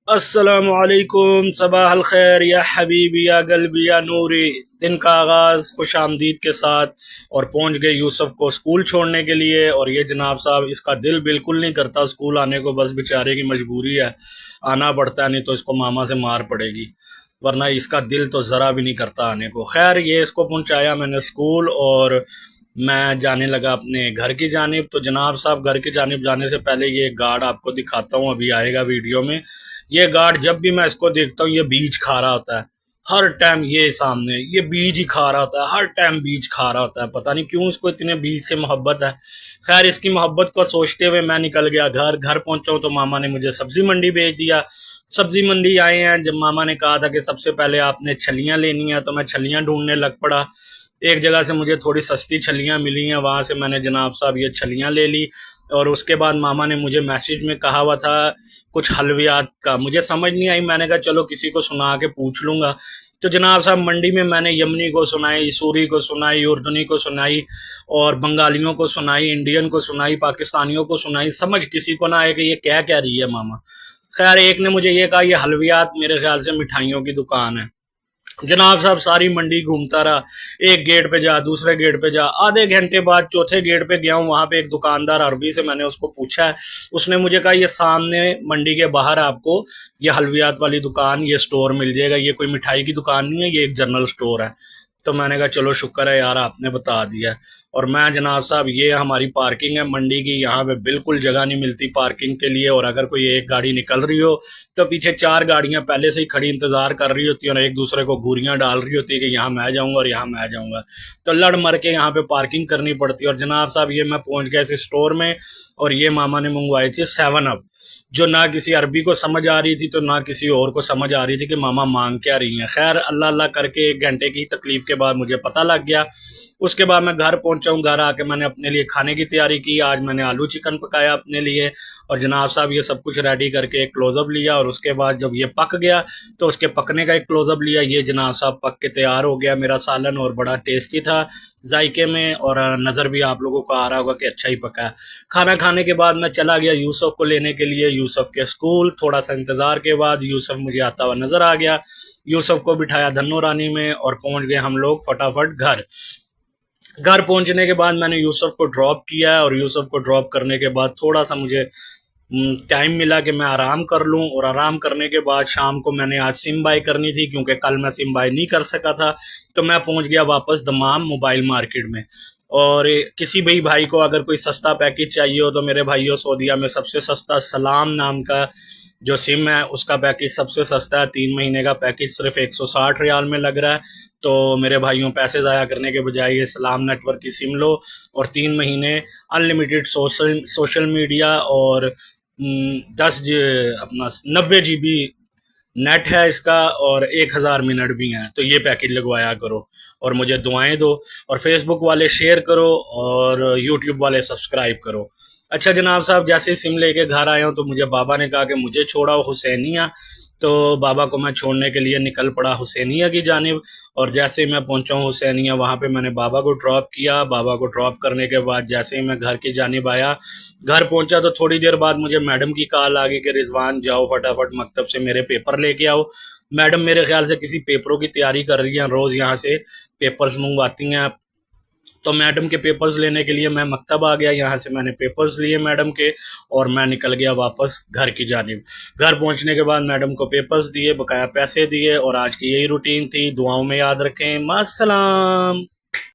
السلام علیکم، صباح الخیر یا حبیبی یا قلبی یا نوری۔ دن کا آغاز خوش آمدید کے ساتھ اور پہنچ گئے یوسف کو اسکول چھوڑنے کے لیے۔ اور یہ جناب صاحب اس کا دل بالکل نہیں کرتا اسکول آنے کو، بس بیچارے کی مجبوری ہے، آنا پڑتا ہے، نہیں تو اس کو ماما سے مار پڑے گی، ورنہ اس کا دل تو ذرا بھی نہیں کرتا آنے کو۔ خیر یہ اس کو پہنچایا میں نے اسکول اور میں جانے لگا اپنے گھر کی جانب۔ تو جناب صاحب گھر کی جانب جانے سے پہلے یہ گارڈ آپ کو دکھاتا ہوں، ابھی آئے گا ویڈیو میں۔ یہ گارڈ جب بھی میں اس کو دیکھتا ہوں یہ بیج کھا رہا ہوتا ہے ہر ٹائم، یہ سامنے یہ بیج ہی کھا رہا ہوتا ہے، ہر ٹائم بیج کھا رہا ہوتا ہے، پتہ نہیں کیوں اس کو اتنے بیج سے محبت ہے۔ خیر اس کی محبت کو سوچتے ہوئے میں نکل گیا گھر پہنچا ہوں تو ماما نے مجھے سبزی منڈی بھیج دیا۔ سبزی منڈی آئے ہیں، جب ماما نے کہا تھا کہ سب سے پہلے آپ نے چھلیاں لینی ہیں تو میں چھلیاں ڈھونڈنے لگ پڑا۔ ایک جگہ سے مجھے تھوڑی سستی چھلیاں ملی ہیں، وہاں سے میں نے جناب صاحب یہ چھلیاں لے لی۔ اور اس کے بعد ماما نے مجھے میسیج میں کہا ہوا تھا کچھ حلویات کا، مجھے سمجھ نہیں آئی، میں نے کہا چلو کسی کو سنا کے پوچھ لوں گا۔ تو جناب صاحب منڈی میں میں نے یمنی کو سنائی، سوری کو سنائی، اردنی کو سنائی، اور بنگالیوں کو سنائی، انڈین کو سنائی، پاکستانیوں کو سنائی، سمجھ کسی کو نہ آئے کہ یہ کیا کہہ رہی ہے ماما۔ خیر ایک نے مجھے یہ کہا یہ حلویات، میرے خیال سے مٹھائیوں کی دکان ہے۔ جناب صاحب ساری منڈی گھومتا رہا، ایک گیٹ پہ جا، دوسرے گیٹ پہ جا، آدھے گھنٹے بعد چوتھے گیٹ پہ گیا ہوں، وہاں پہ ایک دکاندار عربی سے میں نے اس کو پوچھا ہے، اس نے مجھے کہا یہ سامنے منڈی کے باہر آپ کو یہ حلویات والی دکان، یہ سٹور مل جائے گا، یہ کوئی مٹھائی کی دکان نہیں ہے، یہ ایک جنرل سٹور ہے۔ تو میں نے کہا چلو شکر ہے یار آپ نے بتا دیا۔ اور میں جناب صاحب یہ ہماری پارکنگ ہے منڈی کی، یہاں پہ بالکل جگہ نہیں ملتی پارکنگ کے لیے، اور اگر کوئی ایک گاڑی نکل رہی ہو تو پیچھے چار گاڑیاں پہلے سے ہی کھڑی انتظار کر رہی ہوتی ہیں اور ایک دوسرے کو گھوریاں ڈال رہی ہوتی ہے کہ یہاں میں جاؤں گا اور یہاں میں جاؤں گا، تو لڑ مر کے یہاں پہ پارکنگ کرنی پڑتی ہے۔ اور جناب صاحب یہ میں پہنچ گیا اس اسٹور میں، اور یہ ماما نے منگوائی تھی 7 اپ، جو نہ کسی عربی کو سمجھ آ رہی تھی تو نہ کسی اور کو سمجھ آ رہی تھی کہ ماما مانگ کیا رہی ہیں۔ خیر اللہ اللہ کر کے 1 گھنٹے کی تکلیف کے بعد مجھے پتہ لگ گیا۔ اس کے بعد میں گھر پہنچا ہوں، گھر آ کے میں نے اپنے لیے کھانے کی تیاری کی۔ آج میں نے آلو چکن پکایا اپنے لیے، اور جناب صاحب یہ سب کچھ ریڈی کر کے ایک کلوز اپ لیا، اور اس کے بعد جب یہ پک گیا تو اس کے پکنے کا ایک کلوز اپ لیا۔ یہ جناب صاحب پک کے تیار ہو گیا میرا سالن، اور بڑا ٹیسٹی تھا ذائقے میں، اور نظر بھی آپ لوگوں کو آ رہا ہوگا کہ اچھا ہی پکا ہے۔ کھانا کھانے کے بعد میں چلا گیا یوسف کو لینے کے لیے، یوسف کے اسکول۔ تھوڑا سا انتظار کے بعد یوسف مجھے آتا ہوا نظر آ گیا، یوسف کو بٹھایا دھنو رانی میں اور پہنچ گئے ہم لوگ فٹافٹ گھر پہنچنے کے بعد میں نے یوسف کو ڈراپ کیا، اور یوسف کو ڈراپ کرنے کے بعد تھوڑا سا مجھے ٹائم ملا کہ میں آرام کر لوں، اور آرام کرنے کے بعد شام کو میں نے آج سم بائی کرنی تھی کیونکہ کل میں سم بائی نہیں کر سکا تھا، تو میں پہنچ گیا واپس دمام موبائل مارکیٹ میں۔ اور کسی بھی بھائی کو اگر کوئی سستا پیکج چاہیے ہو تو میرے بھائیوں سعودیہ میں سب سے سستا سلام نام کا جو سم ہے اس کا پیکج سب سے سستا ہے، 3 مہینے کا پیکج صرف 160 ریال میں لگ رہا ہے۔ تو میرے بھائیوں پیسے ضائع کرنے کے بجائے یہ سلام نیٹ ورک کی سم لو، اور 3 مہینے ان لمیٹڈ سوشل میڈیا، اور 90 GB نیٹ ہے اس کا، اور 1000 منٹ بھی ہیں، تو یہ پیکج لگوایا کرو اور مجھے دعائیں دو، اور فیس بک والے شیئر کرو اور یوٹیوب والے سبسکرائب کرو۔ اچھا جناب صاحب جیسے ہی سم لے کے گھر آیا ہوں تو مجھے بابا نے کہا کہ مجھے چھوڑاؤ حسینیہ، تو بابا کو میں چھوڑنے کے لیے نکل پڑا حسینیہ کی جانب۔ اور جیسے ہی میں پہنچا ہوں حسینیہ، وہاں پہ میں نے بابا کو ڈراپ کیا۔ بابا کو ڈراپ کرنے کے بعد جیسے ہی میں گھر کی جانب آیا، گھر پہنچا تو تھوڑی دیر بعد مجھے میڈم کی کال آ گئی کہ رضوان جاؤ فٹافٹ مکتب سے میرے پیپر لے کے آؤ۔ میڈم میرے خیال سے کسی پیپروں کی تیاری کر رہی ہیں، روز یہاں سے پیپرز منگواتی ہیں، تو میڈم کے پیپرز لینے کے لیے میں مکتب آ گیا، یہاں سے میں نے پیپرز لیے میڈم کے، اور میں نکل گیا واپس گھر کی جانب۔ گھر پہنچنے کے بعد میڈم کو پیپرز دیے، بقایا پیسے دیے، اور آج کی یہی روٹین تھی۔ دعاؤں میں یاد رکھیں، مع السلام۔